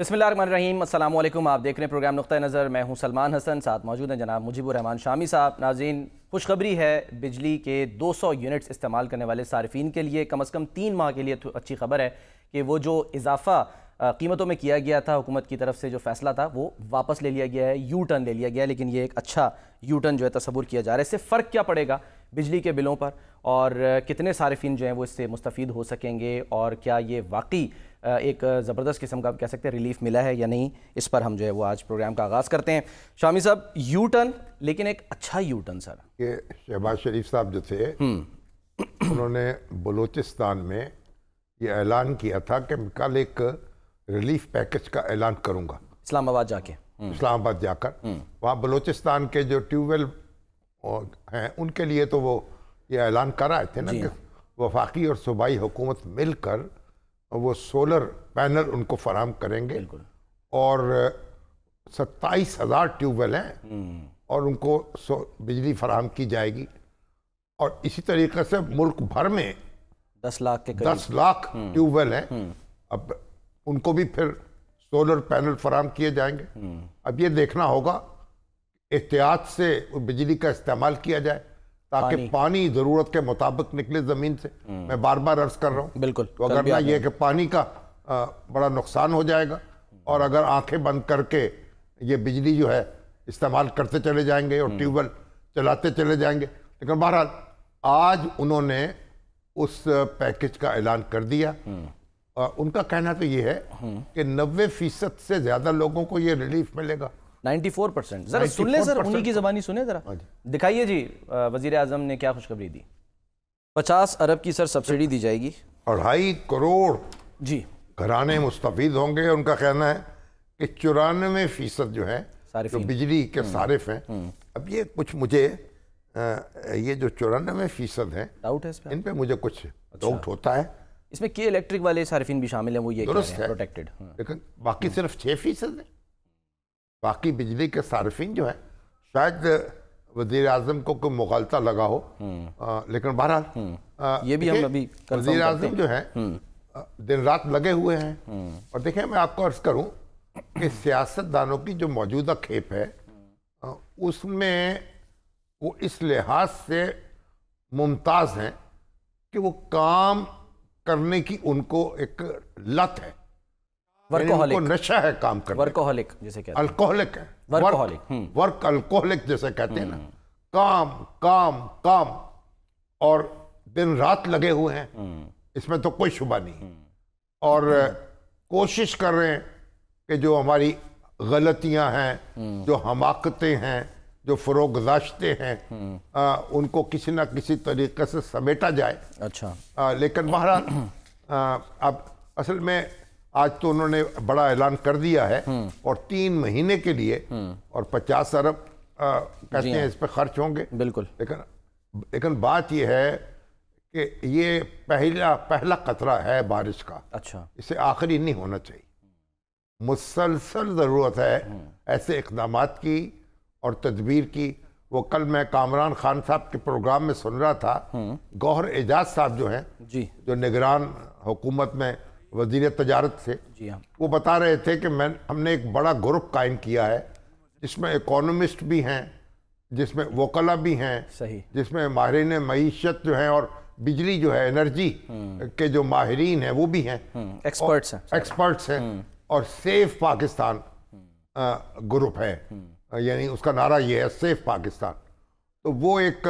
बिस्मिल्लाहिर्रहमानिर्रहीम, अस्सलाम वालेकुम। आप देख रहे हैं प्रोग्राम नुक्ता नज़र। मैं हूं सलमान हसन, साथ मौजूद हैं जनाब मुजीबुर रहमान शामी साहब। नाज़रीन, खुशखबरी है, बिजली के 200 यूनिट्स इस्तेमाल करने वाले सारिफिन के लिए कम से कम 3 माह के लिए अच्छी खबर है कि वो जो इजाफा कीमतों में किया गया था, हुकूमत की तरफ से जो फैसला था वो वापस ले लिया गया है, यू टर्न ले लिया गया है। लेकिन ये एक अच्छा यू टर्न जो है तस्वुर किया जा रहा है। इससे फ़र्क क्या पड़ेगा बिजली के बिलों पर, और कितने सारिफिन जो हैं वो इससे मुस्तफ़ीद हो सकेंगे, और क्या ये वाकई एक ज़बरदस्त किस्म का कह सकते हैं रिलीफ मिला है या नहीं, इस पर हम जो है वो आज प्रोग्राम का आगाज़ करते हैं। शामी साहब, यू टर्न, लेकिन एक अच्छा यू टर्न सर। ये शहबाज शरीफ साहब जो थे उन्होंने बलूचिस्तान में ये ऐलान किया था कि मैं कल एक रिलीफ पैकेज का ऐलान करूंगा इस्लामाबाद जाके, इस्लामाबाद जाकर वहाँ बलूचिस्तान के जो ट्यूबवेल हैं उनके लिए तो वो ये ऐलान कर रहे थे ना कि वफाकी और सूबाई हुकूमत मिलकर वो सोलर पैनल उनको फराहम करेंगे, और 27,000 ट्यूबवेल हैं और उनको बिजली फराहम की जाएगी। और इसी तरीके से मुल्क भर में 10 लाख के 10 लाख ट्यूबवेल हैं, अब उनको भी फिर सोलर पैनल फराहम किए जाएंगे। अब ये देखना होगा एहतियात से बिजली का इस्तेमाल किया जाए ताकि पानी ज़रूरत के मुताबिक निकले ज़मीन से। मैं बार बार अर्ज कर रहा हूँ, बिल्कुल, तो अगर ना ये कि पानी का बड़ा नुकसान हो जाएगा, और अगर आंखें बंद करके ये बिजली जो है इस्तेमाल करते चले जाएंगे और ट्यूबवेल चलाते चले जाएंगे। लेकिन बहरहाल आज उन्होंने उस पैकेज का ऐलान कर दिया। उनका कहना तो ये है कि 90% से ज़्यादा लोगों को ये रिलीफ मिलेगा। 94%। जरा सुन ले सर, उन्हीं की ज़बानी सुने जरा, दिखाइए जी। वज़ीर आज़म ने क्या खुशखबरी दी? 50 अरब की सर सब्सिडी दी जाएगी, 2.5 करोड़ जी घराने मुस्तफीद होंगे। उनका कहना है कि 94% जो है जो बिजली के सारिफ हैं। अब ये कुछ मुझे ये जो 94% हैं डाउट है इस पे, इन पे मुझे कुछ डाउट होता है। इसमें के इलेक्ट्रिक वाले सारिफिन भी शामिल हैं, वो ये दुरुस्त है प्रोटेक्टेड, लेकिन बाकी सिर्फ 6% है। बाकी बिजली के सारिफिन जो है, शायद वज़ीर आज़म को कोई मुग़ालता लगा हो, लेकिन बहरहाल ये भी हम अभी वज़ीर आज़म जो है दिन रात लगे हुए हैं। और देखें, मैं आपको अर्ज करूं कि सियासतदानों की जो मौजूदा खेप है उसमें वो इस लिहाज से मुमताज़ हैं कि वो काम करने की उनको एक लत है, उनको नशा है काम करने, वर्कोहलिक जिसे कहते हैं, अल्कोहलिक है, वर्क अल्कोहलिक जैसे कहते हैं ना, काम काम काम, और दिन रात लगे हुए हैं, इसमें तो कोई शुबा नहीं। और कोशिश कर रहे हैं कि जो हमारी गलतियां हैं, जो हमाकतें हैं, जो फरोगदाश्ते हैं, उनको किसी ना किसी तरीके से समेटा जाए। अच्छा, लेकिन बहरहाल अब असल में आज तो उन्होंने बड़ा ऐलान कर दिया है, और 3 महीने के लिए और 50 अरब कहते हैं इस पर खर्च होंगे। बिल्कुल, लेकिन बात यह है कि ये पहला कतरा है बारिश का। अच्छा, इसे आखिरी नहीं होना चाहिए। मुसलसल ज़रूरत है ऐसे इक़दामात की और तदबीर की। वो कल मैं कामरान खान साहब के प्रोग्राम में सुन रहा था, गौहर एजाज साहब जो हैं जी, जो निगरान हुकूमत में वज़ीर तजारत थे, जी हाँ, वो बता रहे थे कि हमने एक बड़ा ग्रुप कायम किया है जिसमें इकोनॉमिस्ट भी हैं, जिसमें वकला भी हैं, सही, जिसमें माहिरीन मईशत जो हैं और बिजली जो है एनर्जी के जो माहिरीन हैं वो भी हैं, एक्सपर्ट्स हैं। और सेफ पाकिस्तान ग्रुप है, यानी उसका नारा ये है, सेफ पाकिस्तान। तो वो एक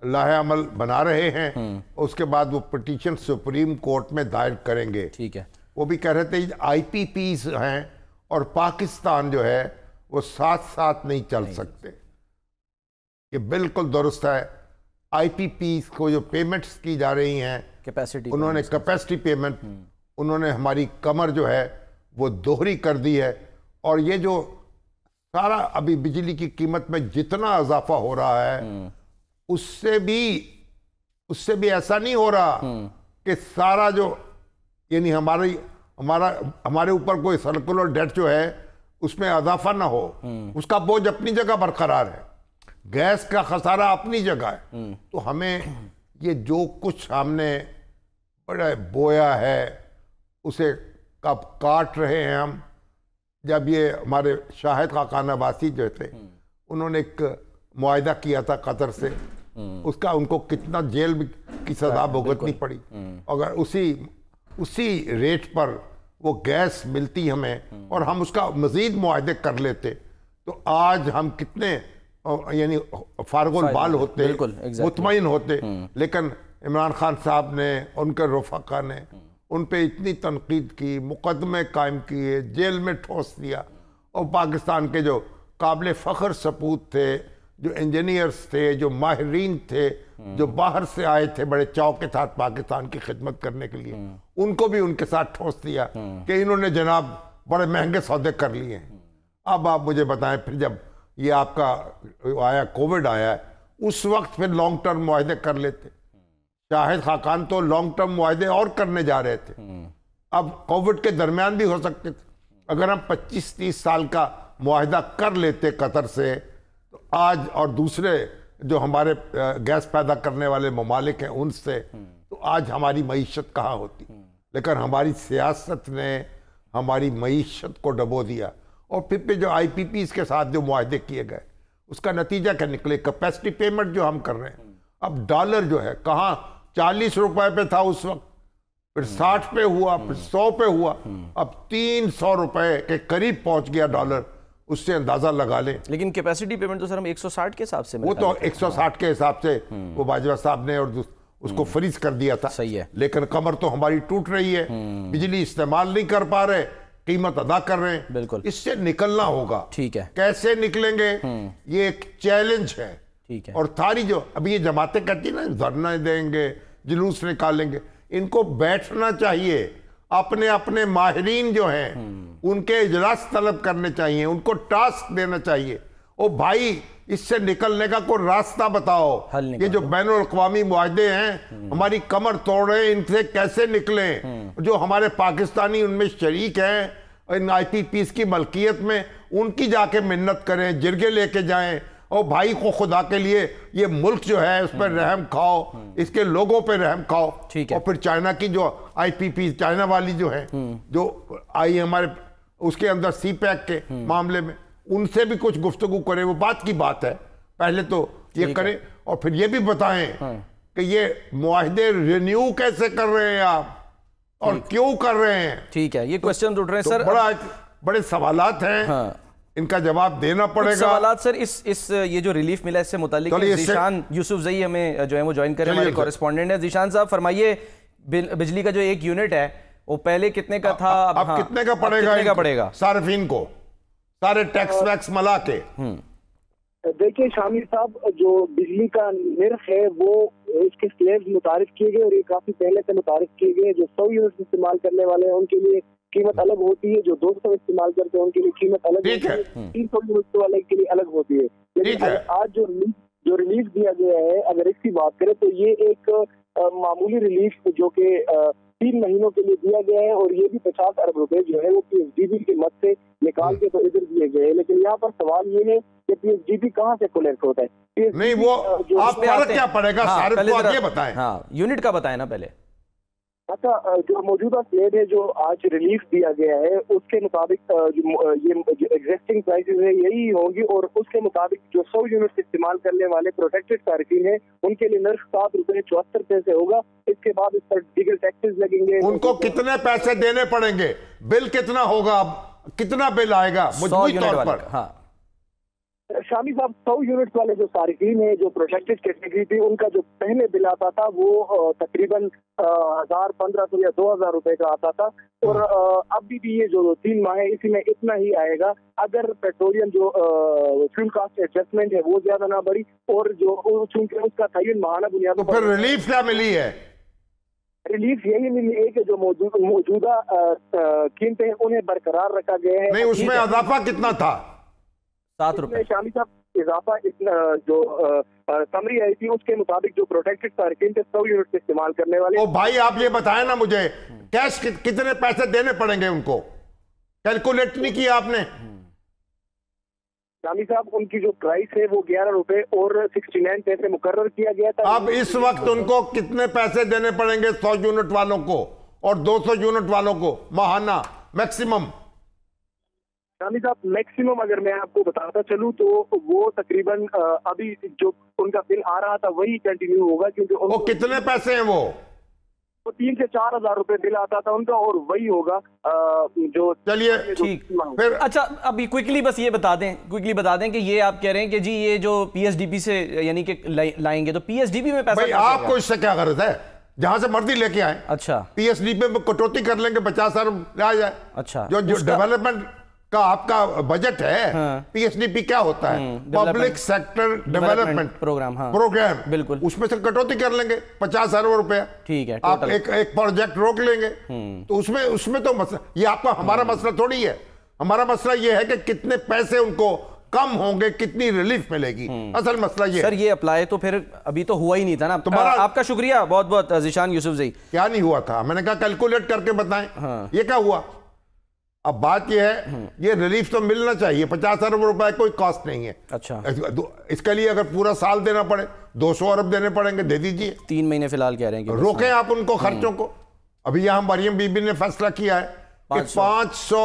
लाहे अमल बना रहे हैं। उसके बाद वो पिटीशन सुप्रीम कोर्ट में दायर करेंगे। ठीक है, वो भी कह रहे थे IPPs हैं और पाकिस्तान जो है वो साथ साथ नहीं चल सकते। ये बिल्कुल दुरुस्त है। IPPs को जो पेमेंट्स की जा रही हैं, कैपेसिटी, उन्होंने कैपेसिटी पेमेंट, उन्होंने हमारी कमर जो है वो दोहरी कर दी है। और ये जो सारा अभी बिजली की कीमत में जितना इजाफा हो रहा है, उससे भी ऐसा नहीं हो रहा कि सारा जो, यानी हमारे ऊपर कोई सर्कुलर डेट जो है उसमें इजाफा ना हो, उसका बोझ अपनी जगह बरकरार है, गैस का खसारा अपनी जगह है। तो हमें ये जो कुछ हमने बड़ा बोया है उसे कब काट रहे हैं हम, जब ये हमारे शाहिद खाकान अब्बासी जो थे, उन्होंने एक मुआहदा किया था कतर से, उसका उनको कितना जेल की सजा भुगतनी पड़ी। अगर उसी रेट पर वो गैस मिलती हमें और हम उसका मजीद मुआहदे कर लेते तो आज हम कितने यानी फारगुल बाल होते, मुतमईन होते। लेकिन इमरान खान साहब ने, उनके रफ़ाक़ा ने उन पे इतनी तनकीद की, मुकदमे कायम किए, जेल में ठोस दिया, और पाकिस्तान के जो काबिल फ़ख्र सपूत थे, जो इंजीनियर्स थे, जो माहिरीन थे, जो बाहर से आए थे बड़े चाव के साथ पाकिस्तान की खिदमत करने के लिए, उनको भी उनके साथ ठोस दिया कि इन्होंने जनाब बड़े महंगे सौदे कर लिए। अब आप मुझे बताएं, फिर जब ये आपका आया, कोविड आया, उस वक्त फिर लॉन्ग टर्म मुआहदे कर लेते। शाहिद खाकान तो लॉन्ग टर्म मुआहदे और करने जा रहे थे, अब कोविड के दरमियान भी हो सकते थे। अगर हम 25-30 साल का मुआहदा कर लेते कतर से, तो आज, और दूसरे जो हमारे गैस पैदा करने वाले ममालिक हैं उनसे, तो आज हमारी मईशत कहाँ होती। लेकिन हमारी सियासत ने हमारी मईशत को डबो दिया। और फिर जो IPPs के साथ जो मुआहदे किए गए, उसका नतीजा क्या निकले? कैपेसिटी पेमेंट जो हम कर रहे हैं, अब डॉलर जो है कहाँ 40 रुपए पे था उस वक्त, फिर 60 पे हुआ, फिर 100 पे हुआ, अब 300 रुपए के करीब पहुंच गया डॉलर। उससे अंदाजा लगा लें। लेकिन कैपेसिटी पेमेंट तो सर हम 160 के हिसाब से, वो तो 160 के हिसाब से वो बाजवा साहब ने और उसको फ्रीज कर दिया था। सही है। लेकिन कमर तो हमारी टूट रही है, बिजली इस्तेमाल नहीं कर पा रहे, कीमत अदा कर रहे हैं। बिल्कुल, इससे निकलना होगा। ठीक है, कैसे निकलेंगे ये एक चैलेंज है। ठीक है। और सारी जो अभी ये जमातें करती ना, धरना देंगे, जुलूस निकालेंगे, इनको बैठना चाहिए, अपने अपने माहिरीन जो हैं उनके इजलास तलब करने चाहिए, उनको टास्क देना चाहिए। ओ भाई, इससे निकलने का कोई रास्ता बताओ। ये जो बैनुल अक़वामी मुआहदे हैं हमारी कमर तोड़ रहे हैं, इनसे कैसे निकलें? जो हमारे पाकिस्तानी उनमें शरीक हैं इन IPPs की मलकियत में, उनकी जाके मिन्नत करें, जिरगे लेके जाएं। और भाई को खुदा के लिए ये मुल्क जो है उस पर रहम खाओ, इसके लोगों पे रहम खाओ। ठीक है। और फिर चाइना की जो IPP, चाइना वाली जो है, जो आई हमारे उसके अंदर CPEC के मामले में, उनसे भी कुछ गुफ्तगू करें। वो बात की बात है, पहले तो ये करें और फिर ये भी बताएं कि ये मुआहदे रिन्यू कैसे कर रहे हैं आप और क्यों कर रहे हैं। ठीक है, ये क्वेश्चन उठ रहे हैं सर, बड़े सवालात हैं। इनका जवाब देना पड़ेगा। सवालात सर, इस ये जो रिलीफ मिला इससे मुतालिक ज़ीशान यूसुफजई हमें जो है वो ज्वाइन करें, हमारे कॉरेस्पॉन्डेंट है। ज़ीशान साहब फरमाइए, बिजली का जो 1 यूनिट है वो पहले कितने का था, अब कितने का पड़ेगा सार्फिन को, सारे टैक्स वैक्स मिला के? देखिए शामिर साहब, जो बिजली का निर्ख है वो इसके स्लैब्स मुतारिफ किए गए और ये काफी पहले से मुतारिफ किए गए। जो 100 यूनिट इस्तेमाल करने वाले हैं उनके लिए कीमत अलग होती है, जो 200 इस्तेमाल करते हैं उनके लिए कीमत अलग होती है, 300 यूनिट वाले के लिए अलग होती है। लेकिन आज जो रिलीफ दिया गया है, अगर इसकी बात करें तो ये एक मामूली रिलीफ जो कि 3 महीनों के लिए दिया गया है, और ये भी 50 अरब रुपए जो है वो PSDB के मद से निकाल के तो इधर दिए गए हैं। लेकिन यहाँ पर सवाल ये है कि PSDB कहाँ से कलेक्ट होता है? नहीं, वो आप फर्क क्या पड़ेगा? सारे को ये बताएं। यूनिट का बताएं ना पहले। अच्छा, जो मौजूदा स्लैब है जो आज रिलीफ दिया गया है उसके मुताबिक ये एग्जिस्टिंग प्राइसेस है यही होंगी, और उसके मुताबिक जो 100 यूनिट इस्तेमाल करने वाले प्रोटेक्टेड सार्फिन है उनके लिए नर्ख 7 रुपए 74 पैसे होगा। इसके बाद इस पर दीगर टैक्सेस लगेंगे। उनको कितने पैसे देने पड़ेंगे? बिल कितना होगा? कितना बिल आएगा मजबूती तौर पर? शामी साहब, 100 यूनिट वाले जो सार्फिन है, जो प्रोटेक्टेड कैटेगरी थी, उनका जो पहले बिल आता था वो तकरीबन 1000, 1500 या 2000 रुपए का आता था, और अभी भी ये जो 3 माह है इसी में इतना ही आएगा, अगर पेट्रोलियम जो फ्यूल कास्ट एडजस्टमेंट है वो ज्यादा ना बढ़ी, और जो चूंकि उसका तयन माहाना बुनियाद पर रिलीफ क्या मिली है? रिलीफ यही मिली है कि जो मौजूदा कीमतें हैं उन्हें बरकरार रखा गया है। नहीं, उसमें इजाफा कितना था? 7 रुपए। शामी साहब, इजाफा इतना जो समरी आई थी उसके मुताबिक जो प्रोटेक्टेड सार्फिन थे 100 यूनिट इस्तेमाल करने वाले। ओ भाई, आप ये बताएं ना मुझे, कैश कितने पैसे देने पड़ेंगे उनको? कैलकुलेट नहीं किया आपने? शामी साहब, उनकी जो प्राइस है वो 11 रुपए और 69 पैसे मुकर्रर किया गया था। अब इस वक्त उनको कितने पैसे देने पड़ेंगे 100 यूनिट वालों को और 200 यूनिट वालों को माहाना मैक्सिमम? शामी साहब, मैक्सिमम अगर मैं आपको बताता चलूं तो वो तकरीबन अभी जो उनका बिल आ रहा था वही कंटिन्यू होगा, क्योंकि वो कितने पैसे हैं वो? 3 से 4 हजार रुपए बिल आता था उनका, और वही होगा जो। चलिए ठीक, फिर अच्छा अभी क्विकली बस ये बता दें कि ये आप कह रहे हैं कि जी ये जो पीएसडीपी से यानी कि लाएंगे तो पीएसडीपी में पैसा भाई आपको इससे क्या गरज है? जहां से मर्जी लेके आए। अच्छा, पीएसडीपी में कटौती कर लेंगे, 50 अरब आ जाए। अच्छा, जो डेवलपमेंट का आपका बजट है, हाँ। पीएसडीपी क्या होता है? Public sector development program. हाँ, प्रोग्राम, बिल्कुल, उसमें से कटौती कर लेंगे 50 अरब रुपया। ठीक है, आप एक प्रोजेक्ट रोक लेंगे तो उसमें तो मसला, ये आपका हमारा मसला थोड़ी है। हमारा मसला ये है कि कितने पैसे उनको कम होंगे, कितनी रिलीफ मिलेगी। असल मसला ये सर, ये अप्लाई तो फिर अभी तो हुआ ही नहीं था ना। तुम्हारा आपका शुक्रिया बहुत बहुत ज़ीशान यूसुफजई। क्या नहीं हुआ था? मैंने कहा कैलकुलेट करके बताएं। हाँ। ये क्या हुआ? अब बात ये है, ये रिलीफ तो मिलना चाहिए। 50 अरब रुपए कोई कॉस्ट नहीं है। अच्छा, इसके लिए अगर पूरा साल देना पड़े 200 अरब देने पड़ेंगे, दे दीजिए। 3 महीने फिलहाल कह रहे हैं कि रोकें आप उनको खर्चों को। अभी यहां मरियम बीबी ने फैसला किया है कि 500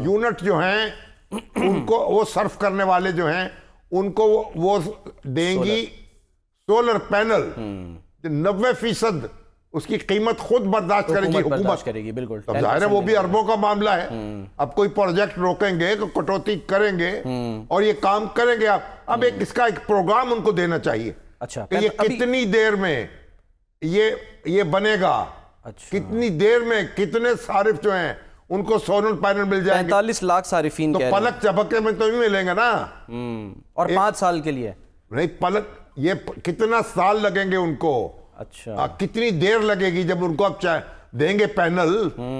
यूनिट जो हैं उनको, वो सर्फ करने वाले जो हैं उनको वो देंगी सोलर पैनल। 90% उसकी कीमत खुद बर्दाश्त करेगी हुकूमत। बिल्कुल। अब जाहिर है वो भी अरबों का मामला है। अब कोई प्रोजेक्ट रोकेंगे तो कटौती करेंगे और ये काम करेंगे आप। अब इसका एक प्रोग्राम उनको देना चाहिए। अच्छा, कि ये कितनी देर में ये बनेगा। अच्छा, कितनी देर में कितने सारिफ जो हैं उनको सोलर पैनल मिल जाएंगे। 45 लाख सारिफीन तो पलक झपके में तो नहीं मिलेंगे ना। और 5 साल के लिए नहीं, पलक, ये कितना साल लगेंगे उनको? अच्छा, कितनी देर लगेगी जब उनको आप देंगे पैनल?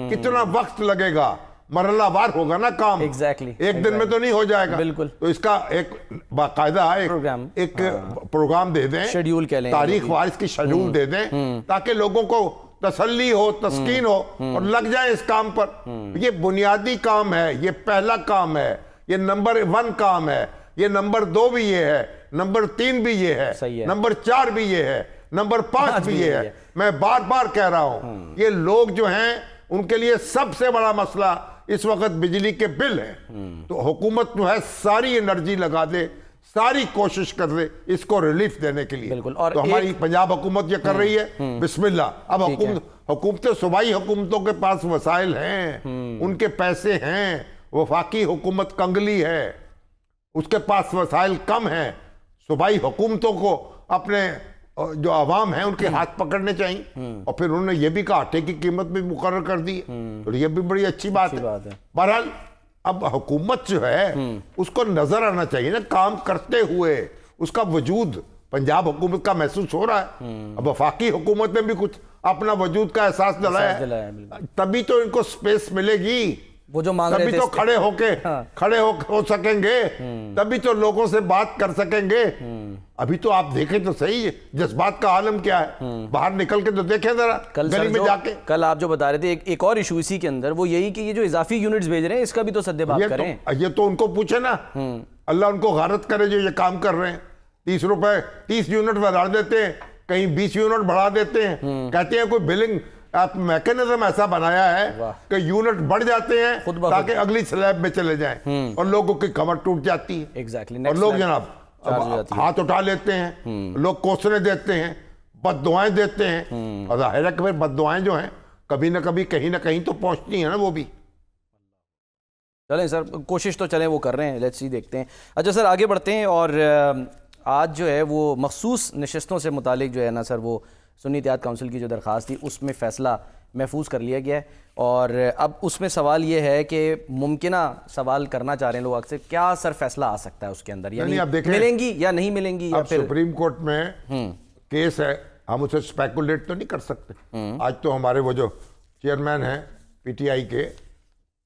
कितना वक्त लगेगा? मरहलावार होगा ना काम। एग्जैक्टली, एक दिन में तो नहीं हो जाएगा। बिल्कुल। तो इसका एक बाकायदा एक प्रोग्राम दे दें, शेड्यूल कह लें, तारीख वार इसकी शेड्यूल दे दें, ताकि लोगों को तसल्ली हो, तस्कीन हो और लग जाए इस काम पर। ये बुनियादी काम है, ये पहला काम है, ये नंबर 1 काम है, ये नंबर 2 भी ये है, नंबर 3 भी ये है, नंबर 4 भी ये है, नंबर 5 भी ये है। मैं बार बार कह रहा हूं, ये लोग जो हैं उनके लिए सबसे बड़ा मसला इस वक्त बिजली के बिल है। तो हुकूमत जो है सारी एनर्जी लगा दे, सारी कोशिश कर दे इसको रिलीफ देने के लिए। बिल्कुल। और तो हमारी पंजाब हुकूमत ये कर रही है, बिस्मिल्लाह। अब हुकूमतें, सूबाई हुकूमतों के पास वसाइल हैं, उनके पैसे हैं। वफाकी हुकूमत कंगली है, उसके पास वसाइल कम है। सूबाई हुकूमतों को अपने जो आवाम है उनके हाथ पकड़ने चाहिए। और फिर उन्होंने ये भी कहा आटे की कीमत भी मुकर्रर कर दी, तो ये भी बड़ी अच्छी बात है। बहरहाल अब हुकूमत जो है उसको नजर आना चाहिए ना, काम करते हुए उसका वजूद पंजाब हुकूमत का महसूस हो रहा है। अब वफाकी हुकूमत ने भी कुछ अपना वजूद का एहसास दिलाया है, तभी तो इनको स्पेस मिलेगी। वो जो मांग रहे थे, तभी तो खड़े हो सकेंगे, तभी तो लोगों से बात कर सकेंगे। अभी तो आप देखें तो सही जज्बात का आलम क्या है। बाहर निकल के तो देखें जरा गली में जाके। कल आप जो बता रहे थे एक और इशू इसी के अंदर, वो यही कि ये जो इजाफी यूनिट्स भेज रहे हैं इसका भी तो सद्देबाब करें। ये तो उनको पूछे ना, अल्लाह उनको गारत करे जो ये काम कर रहे हैं। 30 यूनिट बढ़ा देते हैं, कहीं 20 यूनिट बढ़ा देते हैं, कहते हैं कोई बिलिंग आप मैकेनिज्म ऐसा बनाया है कि यूनिट बढ़ जाते हैं ताकि अगली स्लैब में चले जाएं और लोगों की कमर टूट जाती है। एग्जैक्टली। और लोग जनाब हाथ उठा लेते हैं, लोग कोसने देते हैं, बद्दुआएं देते हैं। और जाहिर है कि फिर बद्दुआएं जो हैं कभी ना कभी कहीं ना कहीं तो पहुंचती है ना वो भी। चलें सर, कोशिश तो चलें वो कर रहे हैं, लेट्स सी, देखते हैं। अच्छा सर, आगे बढ़ते हैं। और आज जो है वो मखसूस नशस्तों से मुतालिक जो है ना सर, वो सुन्नी इत्तेहाद काउंसिल की जो दरख्वास्त थी उसमें फ़ैसला महफूज कर लिया गया है। और अब उसमें सवाल ये है कि मुमकिना सवाल करना चाह रहे हैं लोग आपसे, क्या सर फैसला आ सकता है उसके अंदर, यानी मिलेंगी या नहीं मिलेंगी, या फिर सुप्रीम कोर्ट में केस है, हम उसे स्पेकुलेट तो नहीं कर सकते। आज तो हमारे वो जो चेयरमैन हैं पीटीआई के,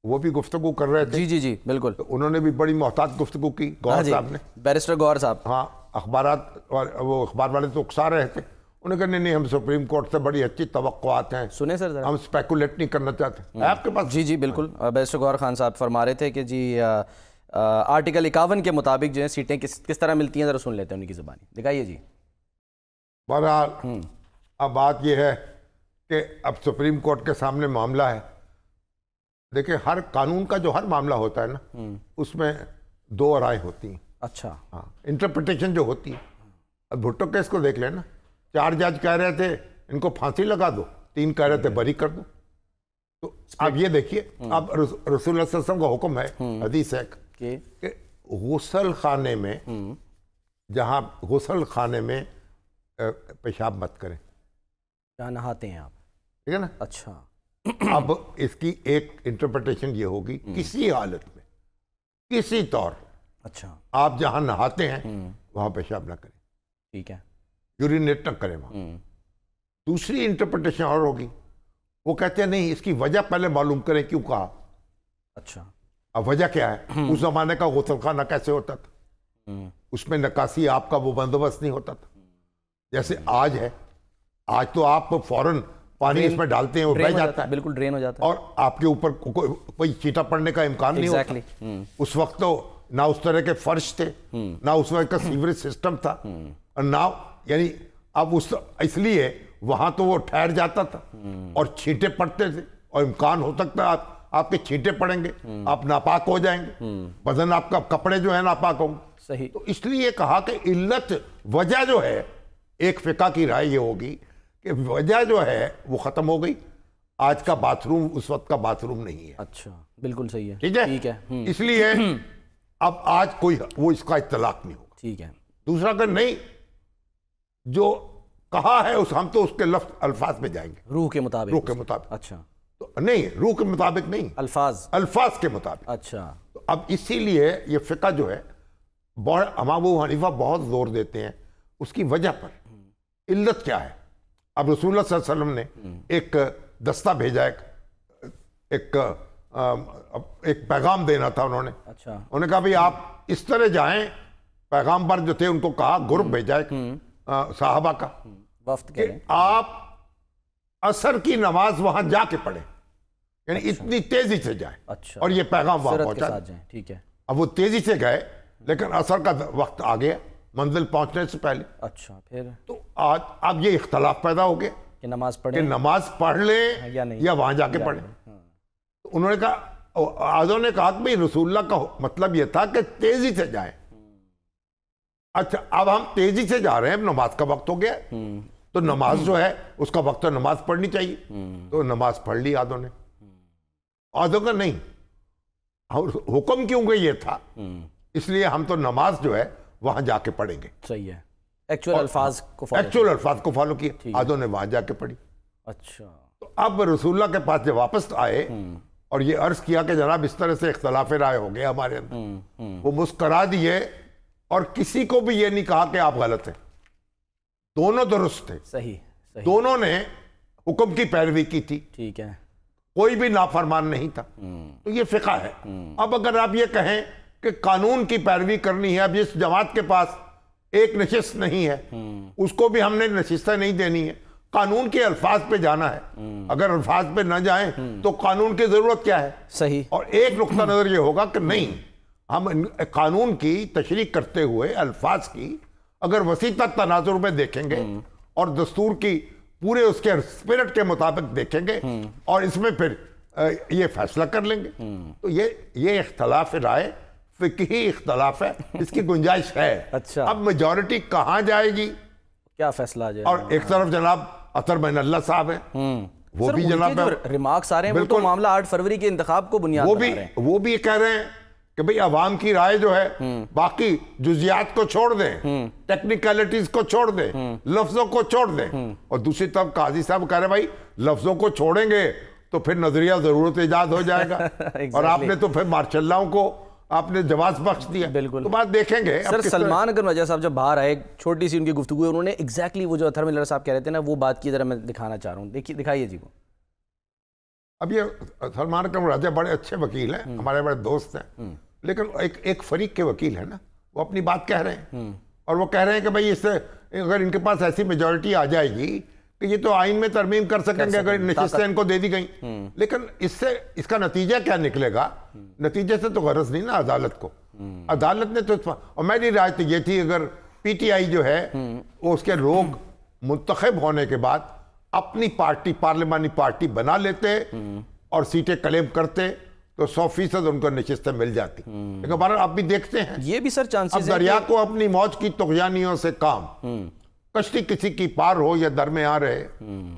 वो भी गुफ्तगू कर रहे थे। जी बिल्कुल। तो उन्होंने भी बड़ी मोहतात गुफ्तगू की, गौर साहब ने, बैरिस्टर गौर साहब। हाँ, वो अखबार वाले तो उकसा रहे थे। उन्होंने कहा नहीं, हम सुप्रीम कोर्ट से बड़ी अच्छी तवक्कुआत हैं। सुने सर, हम स्पेकुलेट नहीं करना चाहते। आपके पास जी बिल्कुल। बैरिस्टर गौर खान साहब फरमा रहे थे कि जी आर्टिकल 51 के मुताबिक जो है सीटें किस तरह मिलती हैं, जरा सुन लेते हैं उनकी ज़ुबानी, दिखाइए जी। बहरहाल अब बात यह है कि अब सुप्रीम कोर्ट के सामने मामला है देखिए, हर कानून का जो हर मामला होता है ना, उसमें दो राय होती हैं। अच्छा। हाँ, इंटरप्रिटेशन जो होती है। अब भुट्टो केस को देख लेना, 4 जज कह रहे थे इनको फांसी लगा दो, 3 कह रहे थे बरी कर दो। तो आप ये देखिए, अब रसूलुल्लाह सल्लल्लाहु अलैहि वसल्लम का हुक्म है, हदीस है कि गुसल खाने में, जहां गुसल खाने में पेशाब मत करें, जहाँ नहाते हैं आप, ठीक है ना। अच्छा। अब इसकी एक इंटरप्रिटेशन ये होगी, किसी हालत में, किसी तौर, अच्छा, आप जहां नहाते हैं वहां पेशाब ना करें, ठीक है, यूरिनेट ना करें वहां। दूसरी इंटरप्रिटेशन और होगी, वो कहते हैं नहीं, इसकी वजह पहले मालूम करें क्यों कहा। अच्छा, अब वजह क्या है? उस जमाने का गुसलखाना कैसे होता था? उसमें नकासी आपका वो बंदोबस्त नहीं होता था जैसे आज है। आज तो आप फौरन पानी इसमें डालते हैं, वो बह जाता है, बिल्कुल ड्रेन हो जाता है, और आपके ऊपर कोई चीटा पड़ने का इम्कान नहीं होता। उस वक्त तो ना उस तरह के फर्श थे, ना उस वक्त का सीवरेज सिस्टम था, और ना, यानी अब उस, इसलिए वहां तो वो ठहर जाता था और छींटे पड़ते थे, और इम्कान हो सकता है आपके छींटे पड़ेंगे, आप नापाक हो जाएंगे, बदन आपका, कपड़े जो है नापाक होंगे। सही। तो इसलिए कहा कि इल्लत, वजह जो है, एक फिका की राय ये होगी कि वजह जो है वो खत्म हो गई। आज का बाथरूम उस वक्त का बाथरूम नहीं है। अच्छा, बिल्कुल सही है, ठीक है, ठीक है। इसलिए अब आज कोई वो इसका इत्तलाक नहीं होगा। ठीक है। दूसरा अगर नहीं, जो कहा है उस, हम तो उसके लफ्ज अल्फाज में जाएंगे, रूह के मुताबिक, रूह के मुताबिक। अच्छा, तो नहीं, रूह के मुताबिक नहीं, अल्फाज के मुताबिक। अच्छा। तो अब इसीलिए ये फिका जो है, इमाम अबू हनीफा बहुत जोर देते हैं उसकी वजह पर, इल्लत क्या है। अब रसूलुल्लाह सल्लल्लाहु अलैहि वसल्लम ने एक दस्ता भेजा, एक पैगाम देना था उन्होंने। अच्छा। उन्होंने कहा भाई आप इस तरह जाएं, पैगाम्बर जो थे उनको कहा, ग्रुप भेजा एक साहबा का, वफ्द कि आप असर की नमाज वहां जाके पढ़े, यानी इतनी तेजी से जाए। अच्छा। और ये पैगाम वहां पहुंचा। ठीक है। अब वो तेजी से गए, लेकिन असर का वक्त आ गया मंजिल पहुंचने से पहले। अच्छा, फिर तो आज अब ये इख्तलाफ पैदा हो गया कि नमाज पढ़े, कि नमाज पढ़ ले या नहीं, या वहां जाके पढ़े। तो उन्होंने कहा, आज़ों ने कहा कि भाई रसूलुल्लाह का मतलब ये था कि तेजी से जाए। अच्छा, अब हम तेजी से जा रहे हैं, नमाज का वक्त हो गया, तो नमाज जो है उसका वक्त, तो नमाज पढ़नी चाहिए। तो नमाज पढ़ ली आदों ने। आदों का नहीं, हुक्म क्योंकि ये था, इसलिए हम तो नमाज जो है वहां जाके पढ़ेंगे। सही है, एक्चुअल अल्फाज को फॉलो किया, आदों ने वहां जाके पढ़ी। अच्छा। तो अब रसूलुल्लाह के पास जब वापस आए और ये अर्ज किया कि जनाब इस तरह से इख्तलाफ राय हो गया हमारे अंदर, वो मुस्करा दिए और किसी को भी ये नहीं कहा कि आप गलत हैं, दोनों दुरुस्त थे। सही। दोनों ने हुक्म की पैरवी की थी, ठीक है, कोई भी नाफरमान नहीं था। तो ये फिका है। अब अगर आप ये कहें कि कानून की पैरवी करनी है, अब जिस जमात के पास एक नशिस्त नहीं है उसको भी हमने नशिस्तें नहीं देनी है, कानून के अल्फाज पे जाना है। अगर अल्फाज पे ना जाएं तो कानून की जरूरत क्या है। सही। और एक नुक्ता नजर ये होगा कि नहीं, हम कानून की तशरीह करते हुए अल्फाज की अगर वसी तक तनाजुर में देखेंगे और दस्तूर की पूरे उसके स्पिरिट के मुताबिक देखेंगे और इसमें फिर ये फैसला कर लेंगे। तो ये इख्तलाफ राय फिकही इख्तलाफ है, इसकी गुंजाइश है। अच्छा। अब मेजॉरिटी कहां जाएगी, क्या फैसला आ जाए। और एक तरफ जनाब अतर मैन अल्लाह साहब है, वो भी जनाब रिमार्क्स आ रहे हैं, वो तो मामला 8 फरवरी के इंतखाब को बुनियाद बना रहे हैं। वो भी कह रहे हैं कि भाई अवाम की राय जो है, बाकी जुजियात को छोड़ दें, टेक्निकलिटीज को छोड़ दें, लफ्जों को छोड़ दें। और दूसरी तरफ काजी साहब कह रहे हैं भाई लफ्जों को छोड़ेंगे तो फिर नजरिया जरूरत ईजाद हो जाएगा। और आपने तो फिर मार्शल्लाओं को आपने जवाब बख्श दिया। बिल्कुल। तो बात देखेंगे। सर सलमान अगर वजह साहब जब बाहर आए, छोटी सी उनकी गुफ्तगू, उन्होंने एग्जैक्टली वो जो अतर मिलर साहब कह रहे थे ना, वो बात की जरा मैं दिखाना चाह रहा हूँ, देखिए, दिखाइए जी वो। अब ये सलमान का राजा बड़े अच्छे वकील हैं, हमारे बड़े दोस्त हैं, लेकिन एक फरीक के वकील है ना, वो अपनी बात कह रहे हैं और वो कह रहे हैं कि भाई इससे अगर इनके पास ऐसी मेजॉरिटी आ जाएगी कि ये तो आइन में तरमीम कर सकेंगे अगर नशिस्तें इनको दे दी गई। लेकिन इससे इसका नतीजा क्या निकलेगा? नतीजे से तो गरज नहीं ना अदालत को। अदालत ने तो, और मेरी राय तो ये थी, अगर पीटीआई जो है वो उसके लोग मुंतखब होने के बाद अपनी पार्टी, पार्लिमानी पार्टी बना लेते और सीटें क्लेम करते तो 100% उनको नशिस्तें मिल जाती। लेकिन बहरहाल आप भी देखते हैं ये भी सर चांसेस अब दरिया को अपनी मौज की तुगयानियों से काम, कश्ती किसी की पार हो या दर में आ रहे,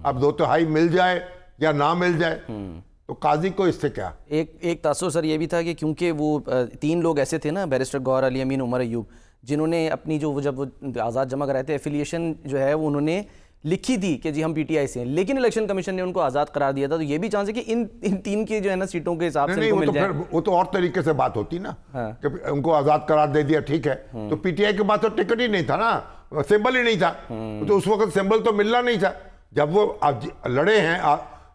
अब 2/3 मिल जाए या ना मिल जाए तो काजी को इससे क्या। एक तासुर सर ये भी था कि क्योंकि वो 3 लोग ऐसे थे ना, बैरिस्टर गौहर अली अमीन, उमर अयूब, जिन्होंने अपनी जब वो आज़ाद जमा कराए थे एफिलिएशन जो है वो उन्होंने लिखी थी कि जी हम पीटीआई से हैं, लेकिन इलेक्शन कमीशन ने उनको आज़ाद करार दिया था। तो ये भी चांस है कि इन 3 की जो है ना सीटों के हिसाब से मिल जाए। वो तो और तरीके से बात होती ना, हाँ। कि उनको आज़ाद करार दे दिया, ठीक है, तो पीटीआई के पास तो टिकट ही नहीं था ना, सिंबल ही नहीं था, तो उस वक्त सिंबल तो मिलना नहीं था। जब वो लड़े हैं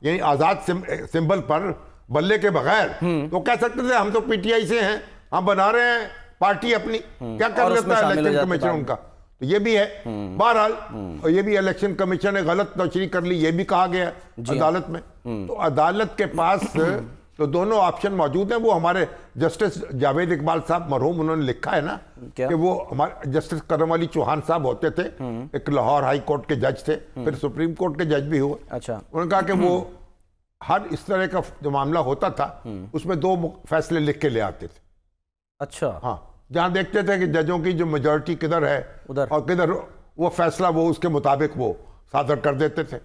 यानी आज़ाद सिंबल पर बल्ले के बगैर, तो कह सकते थे हम तो पीटीआई से हैं, हम बना रहे हैं पार्टी अपनी, क्या कर लेता है इलेक्शन कमीशन उनका। तो ये भी है। बहरहाल ये भी इलेक्शन कमीशन ने गलत तशरीह कर ली, ये भी कहा गया अदालत में। तो अदालत के पास तो दोनों ऑप्शन मौजूद हैं। वो हमारे जस्टिस जावेद इकबाल साहब मरहूम, उन्होंने लिखा है ना कि वो हमारे जस्टिस करम अली चौहान साहब होते थे, एक लाहौर हाई कोर्ट के जज थे, फिर सुप्रीम कोर्ट के जज भी हुए। अच्छा। उन्होंने कहा कि वो हर इस तरह का जो मामला होता था उसमें 2 फैसले लिख के ले आते थे। अच्छा। हाँ, जहां देखते थे कि जजों की जो मेजॉरिटी किधर है उधर और किधर, वो फैसला वो उसके मुताबिक वो सादर कर देते थे।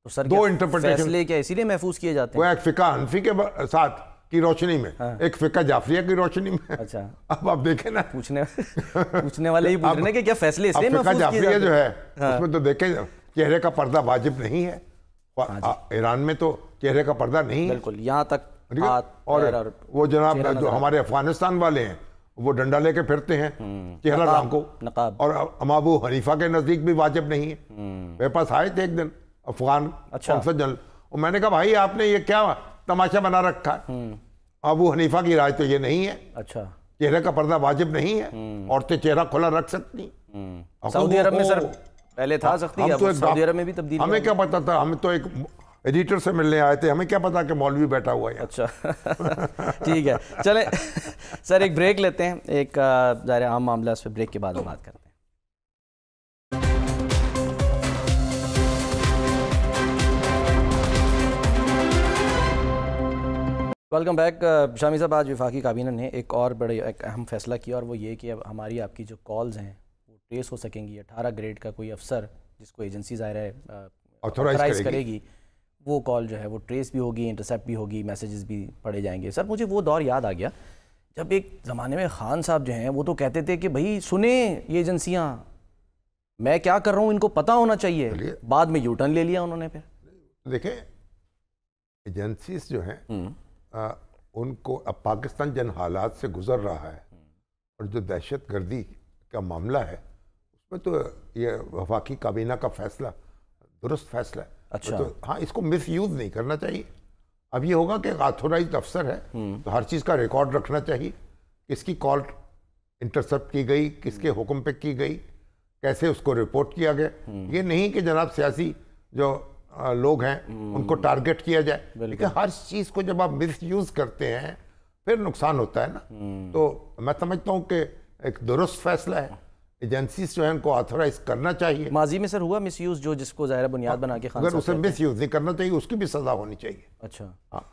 तो सर 2 इंटरप्रिटेशन फैसले क्या इसीलिए महफूज किए जाते हैं? वो एक फिका हनफी के साथ की रोशनी में, हाँ। एक फिका जाफरिया की रोशनी में। अच्छा। अब आप देखें ना, पूछने वाले ही पूछ रहे हैं कि क्या फैसले इसलिए महफूज किए जाते हैं? जो है, हाँ। उसमें तो देखें चेहरे का पर्दा वाजिब नहीं है। हाँ, ईरान में तो चेहरे का पर्दा नहीं है, बिल्कुल, यहाँ तक और वो जनाब जो हमारे अफगानिस्तान वाले हैं वो डंडा लेके फिरते हैं, चेहरा ढांको, और अबू हनीफा के नजदीक भी वाजिब नहीं है। मेरे पास आए थे एक दिन अफगान कौंसल जनरल, और मैंने कहा भाई आपने ये क्या तमाशा बना रखा है? अबू हनीफा की राय तो ये नहीं है। अच्छा। चेहरे का पर्दा वाजिब नहीं है, औरतें चेहरा खुला रख सकती। सऊदी अरब में सर पहले था सख्ती, अब सऊदी अरब में भी तब्दीली। हमें क्या पता था, हम तो एक एडिटर से मिलने आए थे, हमें क्या पता कि मौलवी बैठा हुआ है। अच्छा। ठीक है, चलें सर एक ब्रेक लेते हैं, एक ज़ाहिर आम मामला, उस पर ब्रेक के बाद हम बात करते हैं। Welcome back. शामी साहब, आज वफाकी काबीना ने एक और बड़े एक अहम फैसला किया, और वो ये कि अब हमारी आपकी जो कॉल्स हैं वो ट्रेस हो सकेंगी। 18 ग्रेड का कोई अफसर जिसको एजेंसी ज़ाहिर है ऑथोराइज करेगी, वो कॉल जो है वो ट्रेस भी होगी, इंटरसेप्ट भी होगी, मैसेजेस भी पढ़े जाएंगे। सर मुझे वो दौर याद आ गया जब एक ज़माने में खान साहब जो हैं वो तो कहते थे कि भाई सुने ये एजेंसियाँ, मैं क्या कर रहा हूँ इनको पता होना चाहिए। बाद में यू टर्न ले लिया उन्होंने। फिर देखें, एजेंसीज जो हैं उनको अब पाकिस्तान जिन हालात से गुजर रहा है और जो दहशत गर्दी का मामला है, उसमें तो ये वफाकी काबीना का फैसला दुरुस्त फैसला है। अच्छा। तो हाँ, इसको मिस यूज नहीं करना चाहिए। अब ये होगा कि एक ऑथोराइज्ड अफसर है तो हर चीज़ का रिकॉर्ड रखना चाहिए, किसकी कॉल इंटरसेप्ट की गई, किसके हुक्म पे की गई, कैसे उसको रिपोर्ट किया गया। ये नहीं कि जनाब सियासी जो लोग हैं उनको टारगेट किया जाए, लेकिन हर चीज़ को जब आप मिस यूज करते हैं फिर नुकसान होता है ना। तो मैं समझता हूँ कि एक दुरुस्त फैसला है, एजेंसीज जो है उनको ऑथोराइज करना चाहिए। माजी में सर हुआ मिसयूज, जो जिसको ज़ाहिर बुनियाद बना के खान अगर उसे मिसयूज नहीं करना चाहिए, उसकी भी सजा होनी चाहिए। अच्छा। हाँ,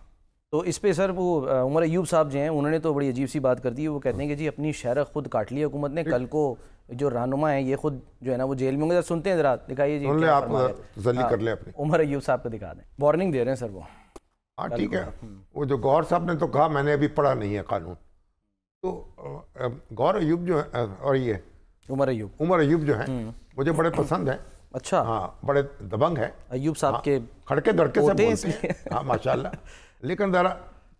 तो इस पे सर वो उमर अयूब साहब जो हैं उन्होंने तो बड़ी अजीब सी बात कर दी है। वो कहते हैं कि जी अपनी शहर खुद काट ली हुकूमत ने, कल को जो रहनुमा है ये खुद जो है ना वो जेल में होंगे। सुनते हैं जरा, दिखाइए जी, आप तसल्ली कर ले अपनी। उमर अयूब साहब को दिखा दें, वार्निंग दे रहे हैं सर वो। हाँ ठीक है, वो जो गौहर साहब ने तो कहा मैंने अभी पढ़ा नहीं है कानून, तो गौहर अयूब जो है और ये उमर अयूब जो है मुझे बड़े पसंद है। अच्छा। हाँ, बड़े दबंग है अयूब साहब। हाँ, के खड़के धड़के से बोलते हैं। हाँ माशाल्लाह, लेकिन जरा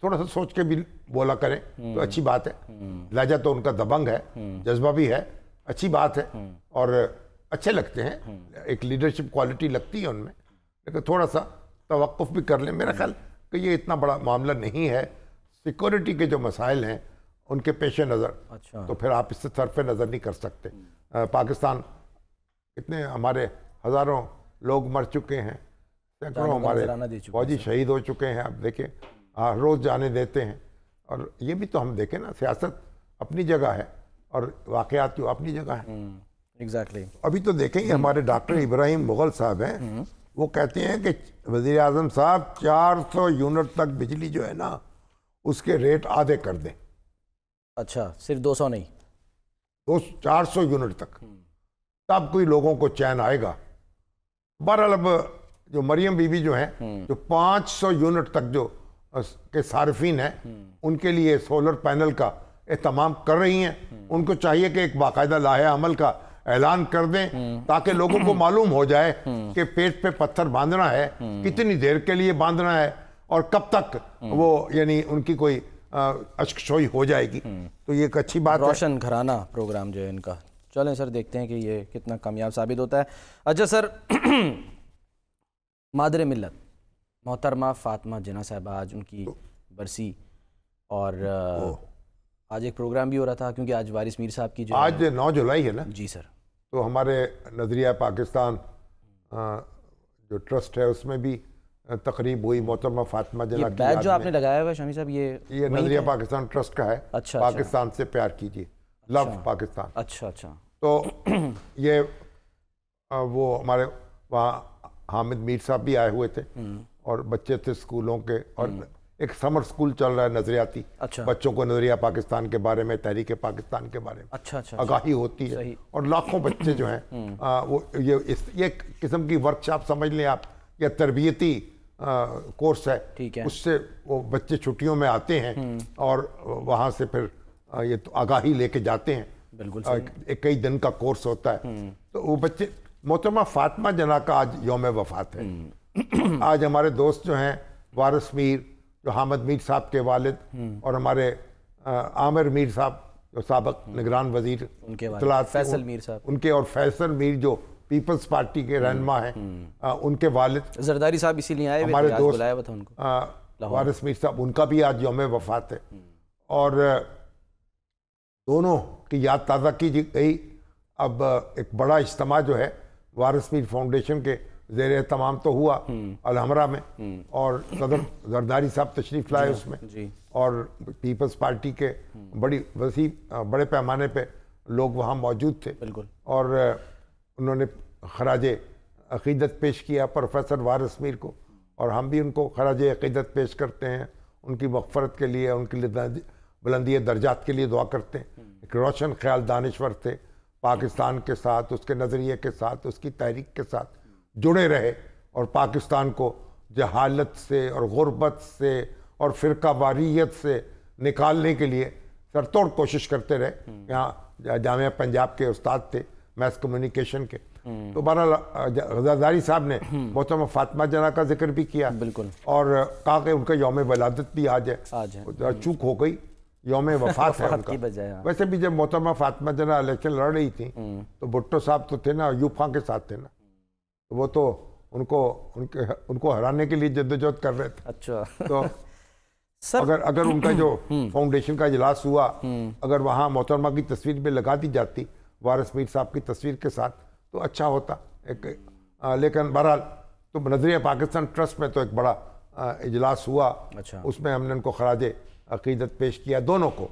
थोड़ा सा सोच के भी बोला करें तो अच्छी बात है। लहजा तो उनका दबंग है, जज्बा भी है, अच्छी बात है और अच्छे लगते हैं, एक लीडरशिप क्वालिटी लगती है उनमें। लेकिन थोड़ा सा तवक्कुफ भी कर लें। मेरा ख्याल कि ये इतना बड़ा मामला नहीं है, सिक्योरिटी के जो मसाइल हैं उनके पेश नज़र। अच्छा। तो फिर आप इससे तरफ नज़र नहीं कर सकते। पाकिस्तान इतने हमारे हज़ारों लोग मर चुके हैं, सैकड़ों हमारे फौजी शहीद हो चुके हैं। अब देखें हर रोज़ जाने देते हैं, और ये भी तो हम देखें ना, सियासत अपनी जगह है और वाक़यात जो अपनी जगह है। एग्जैक्टली। अभी तो देखें हमारे डॉक्टर इब्राहिम मुगल साहब हैं, वो कहते हैं कि वज़ीर आज़म साहब 400 यूनिट तक बिजली जो है ना उसके रेट आधे कर दें। अच्छा, सिर्फ 200 नहीं, 400 यूनिट तक, तब कोई लोगों को चैन आएगा। बहरहाल अब जो मरियम बीबी जो हैं, जो 500 यूनिट तक जो के सार्फिन हैं, उनके लिए सोलर पैनल का एहतमाम कर रही हैं। उनको चाहिए कि एक बाकायदा लाहे अमल का ऐलान कर दें, ताकि लोगों को मालूम हो जाए कि पेट पे पत्थर बांधना है, कितनी देर के लिए बांधना है और कब तक वो यानी उनकी कोई अश्कशोई हो जाएगी। तो ये एक अच्छी बात है। रोशन घराना प्रोग्राम जो है इनका, चलें सर देखते हैं कि ये कितना कामयाब साबित होता है। अच्छा सर, मादर मिल्लत मोहतरमा फातिमा जिन्ना साहिबा, आज उनकी बरसी और आज एक प्रोग्राम भी हो रहा था, क्योंकि आज वारिस मीर साहब की जो आज 9 जुलाई है ना जी सर, तो हमारे नजरिया पाकिस्तान जो ट्रस्ट है उसमें भी तकरीब हुई मोहतरमा फातिमा जिन्ना की बैच याद जो आपने में। लगाया हुआ है शमी साहब, ये नजरिया पाकिस्तान ट्रस्ट का है। अच्छा, पाकिस्तान से प्यार कीजिए, लव पाकिस्तान। अच्छा, तो ये वो हमारे वहाँ हामिद मीर साहब भी आए हुए थे और बच्चे थे स्कूलों के, और एक समर स्कूल चल रहा है नजरियाती। अच्छा, बच्चों को नजरिया पाकिस्तान के बारे में, तहरीक पाकिस्तान के बारे में अच्छा, आगाही होती है, और लाखों बच्चे जो हैं वो ये किस्म की वर्कशॉप समझ लें आप, या तरबियती कोर्स है, ठीक है। उससे वो बच्चे छुट्टियों में आते हैं और वहाँ से फिर ये तो आगाही लेके जाते हैं। बिल्कुल एक कई दिन का कोर्स होता है। तो वो बच्चे, मोहतरमा फातिमा जिन्ना का आज यौम वफात है। आज हमारे दोस्त जो हैं वारिस मीर, जो हामिद मीर साहब के वालिद, और हमारे आमिर मीर साहब जो साबिक निगरान वजीर, उनके फैसल मीर साहब, उनके, और फैसल मीर जो पीपल्स पार्टी के रहनुमा हैं, उनके वालिद जरदारी साहब इसीलिए आए, हमारे दोस्त बुलाया हुआ था उनको, वारिस मीर साहब, उनका भी आज यौम वफात है। और दोनों की याद ताज़ा की गई। अब एक बड़ा इज्तिमा जो है वारिस मीर फाउंडेशन के ज़ेर तमाम तो हुआ अलहमरा में, और सदर जरदारी साहब तशरीफ़ लाए उसमें जी, और पीपल्स पार्टी के बड़े पैमाने पे लोग वहाँ मौजूद थे। बिल्कुल। और उन्होंने खराज अक़ीदत पेश किया प्रोफेसर वारिस मीर को, और हम भी उनको खराज अक़ीदत पेश करते हैं, उनकी मग़फ़रत के लिए, उनकी बुलंदी दर्जात के लिए दुआ करते हैं। एक रोशन ख्याल दानिश्वर थे, पाकिस्तान के साथ, उसके नज़रिए के साथ, उसकी तहरीक के साथ जुड़े रहे, और पाकिस्तान को जहालत से और गुर्बत से और फ़िरका वारियत से निकालने के लिए सरतोड़ कोशिश करते रहे। यहाँ जामिया पंजाब के उस्ताद थे मैस कम्युनिकेशन के। तो बहरहाल जरदारी साहब ने मोहतरमा फातिमा जिन्ना का जिक्र भी किया, बिल्कुल, और कहा कि उनका यौम वलादत भी आज है। चूक हो गई, यौम वफात है उनका। वैसे भी जब मोहतरमा फातिमा जिन्ना इलेक्शन लड़ रही थी तो भुट्टो साहब तो थे ना, अयूब खान के साथ थे ना, तो वो तो उनको हराने के लिए जद्दोजहद कर रहे थे। अच्छा, तो सर अगर उनका जो फाउंडेशन का इजलास हुआ, अगर वहाँ मोहतरमा की तस्वीर भी लगा दी जाती वारिस मीर साहब की तस्वीर के साथ, तो अच्छा होता। लेकिन बहरहाल तो नजरिया पाकिस्तान ट्रस्ट में तो एक बड़ा इजलास हुआ। अच्छा, उसमें हमने उनको खराज अक़ीदत पेश किया, दोनों को।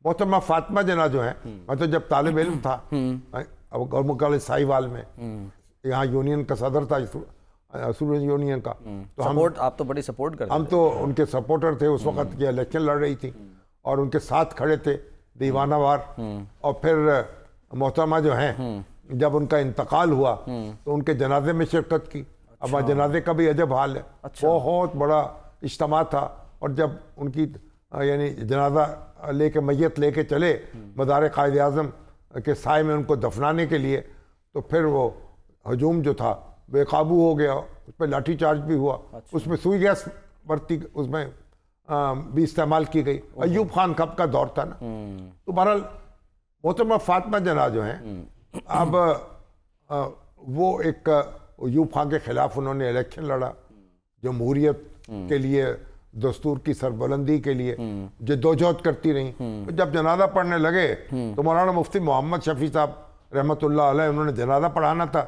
मोहतरमा फातिमा जिन्ना जो है, मैं तो जब तालिब इल्म था गवर्नमेंट कॉलेज साहिवाल में, यहाँ यूनियन का सदर था, स्टूडेंट यूनियन का, तो आप तो बड़ी सपोर्ट करते, हम तो उनके सपोर्टर थे। उस वक्त ये इलेक्शन लड़ रही थी और उनके साथ खड़े थे दीवानावार। और फिर मोहतरमा जो हैं, जब उनका इंतकाल हुआ तो उनके जनाजे में शिरकत की। अब जनाजे का भी अजब हाल है। बहुत बड़ा इज्तिमा था, और जब उनकी यानी जनाजा लेके मैयत लेके चले मदार कायद आज़म के साय में उनको दफनाने के लिए, तो फिर वो हजूम जो था बेकाबू हो गया, उस पर लाठी चार्ज भी हुआ। उसमें सुई गैस बरती, उसमें भी इस्तेमाल की गई। अयूब खान कब का दौर था ना। तो बहरहाल मोहतरमा फातिमा जिन्ना जो हैं, अब वो एक अयूब खान के खिलाफ उन्होंने इलेक्शन लड़ा, जमहूरियत के लिए, दस्तूर की सरबुलंदी के लिए जद्दोजहद करती रही। तो जब जनाजा पढ़ने लगे तो मौलाना मुफ्ती मोहम्मद शफी साहब रहमतुल्लाह अलैह, उन्होंने जनाजा पढ़ाना था।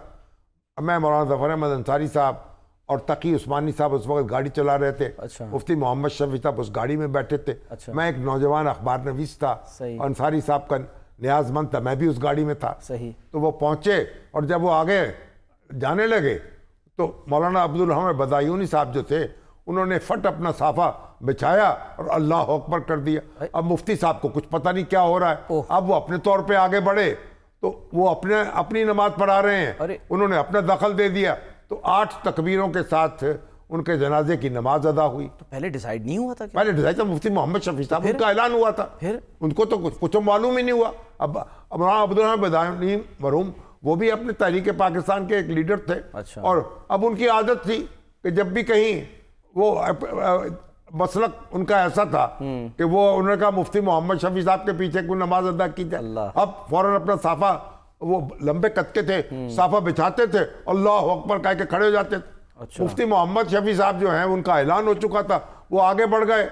मैं मौलाना ज़फ़र अहमद अंसारी साहब और तकी उस्मानी साहब उस वक्त गाड़ी चला रहे थे। अच्छा। मुफ्ती मोहम्मद शफी साहब उस गाड़ी में बैठे थे। अच्छा। मैं एक नौजवान अखबार नवीस था, अंसारी साहब का न्याजमंद था, मैं भी उस गाड़ी में था। सही। तो वो पहुँचे, और जब वो आगे जाने लगे तो मौलाना अब्दुल रहमान बदायूनी साहब जो थे, उन्होंने फट अपना साफा बिछाया और अल्लाह अकबर कर दिया। अब मुफ्ती साहब को कुछ पता नहीं क्या हो रहा है, अब वो अपने तौर पे आगे बढ़े तो वो अपनी नमाज पढ़ा रहे हैं, उन्होंने अपना दखल दे दिया। तो 8 तकबीरों के साथ उनके जनाजे की नमाज अदा हुई। तो पहले डिसाइड नहीं हुआ था क्या? पहले डिसाइड था, मुफ्ती मोहम्मद शफी साहब उनका ऐलान हुआ था, फिर उनको तो कुछ मालूम ही नहीं हुआ। अब अब्दुल बदानी मरहूम वो भी अपने तहरीक पाकिस्तान के एक लीडर थे। अच्छा। और अब उनकी आदत थी कि जब भी कहीं वो मसलक उनका ऐसा था कि वो उन्होंने कहा मुफ्ती मोहम्मद शफी साहब के पीछे कोई नमाज अदा की जाए, अब फौरन अपना साफा, वो लंबे कद के थे, साफा बिछाते थे, अल्लाह अकबर कह के खड़े हो जाते थे। अच्छा। मुफ्ती मोहम्मद शफी साहब जो हैं उनका ऐलान हो चुका था, वो आगे बढ़ गए,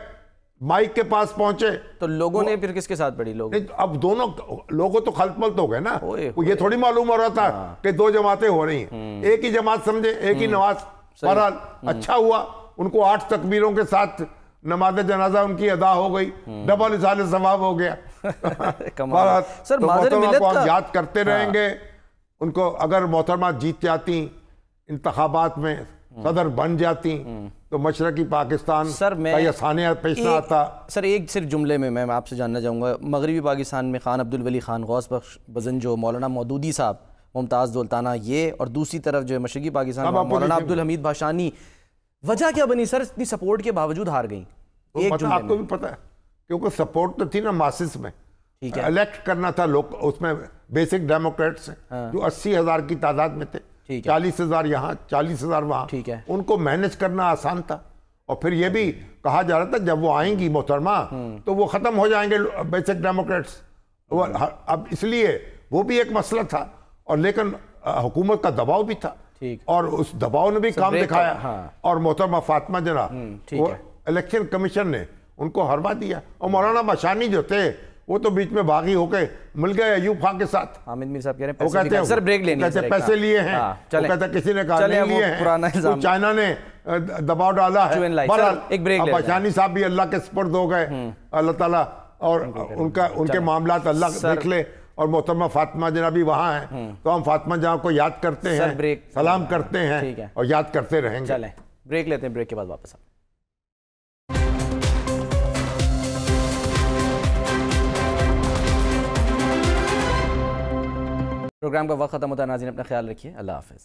माइक के पास पहुंचे तो लोगों ने फिर किसके साथ पढ़ी? अब दोनों लोगों तो खलतमल्त हो गए ना, ये थोड़ी मालूम हो रहा था कि 2 जमातें हो रही हैं, एक ही जमात समझे, एक ही नमाज। बहरहाल अच्छा हुआ, उनको 8 तकबीरों के साथ नमाज जनाजा उनकी अदा हो गई, डबल इसाले सवाब हो गया। सर तो मोहतरमा को हम याद करते रहेंगे उनको। अगर मोहतरमा जीत जाती, इंतखाबात में सदर बन जाती, तो मशरकी पाकिस्तान का यह सानिया पेश ना आता। सर एक सिर्फ जुमले में मैं आपसे जानना चाहूँगा, मगरबी पाकिस्तान में खान अब्दुल वली खान, गौस बख्श बजंजो, मौलाना मौदूदी साहब, मुमताज़ दौलताना, ये, और दूसरी तरफ जो है मशरकी पाकिस्तान में मौलाना अब्दुल हमीद भाषानी, वजह क्या बनी सर इतनी सपोर्ट के बावजूद हार गई? आपको भी पता है, क्योंकि सपोर्ट तो थी ना मासिस में, इलेक्ट करना था लोग, उसमें बेसिक डेमोक्रेट्स जो 80,000 की तादाद में थे, 40,000 यहाँ 40,000 वहाँ, ठीक है, उनको मैनेज करना आसान था। और फिर ये भी कहा जा रहा था जब वो आएंगी मोहतरमा तो वो खत्म हो जाएंगे बेसिक डेमोक्रेट्स, अब इसलिए वो भी एक मसला था। और लेकिन हुकूमत का दबाव भी था, और उस दबाव ने भी काम दिखाया। और मोहतरमा फातिमा जना, वो इलेक्शन कमीशन ने उनको हरवा दिया। और मौलाना भाषानी जो थे वो तो बीच में भागी होके मिल गए अयूब खान के साथ। हामिद मीर साहब कह रहे हैं पैसे, सर ब्रेक लेनी है, पैसे लिए हैं, वो कहते किसी ने कहा नहीं लिए हैं, तो चाइना ने दबाव डाला है। एक ब्रेक ले, भाषानी साहब भी अल्लाह के सुपुर्द हो गए, अल्लाह ताला और उनके मामलात अल्लाह देख ले। और मोहतरमा फातिमा जना भी वहाँ हैं, तो हम फातिमा जना को याद करते हैं, सलाम करते हैं और याद करते रहेंगे। चलें ब्रेक लेते हैं, ब्रेक के बाद वापस आते हैं। प्रोग्राम का वक्त खत्म होता है नाज़रीन, अपना ख्याल रखिए, अल्लाह हाफ़िज़।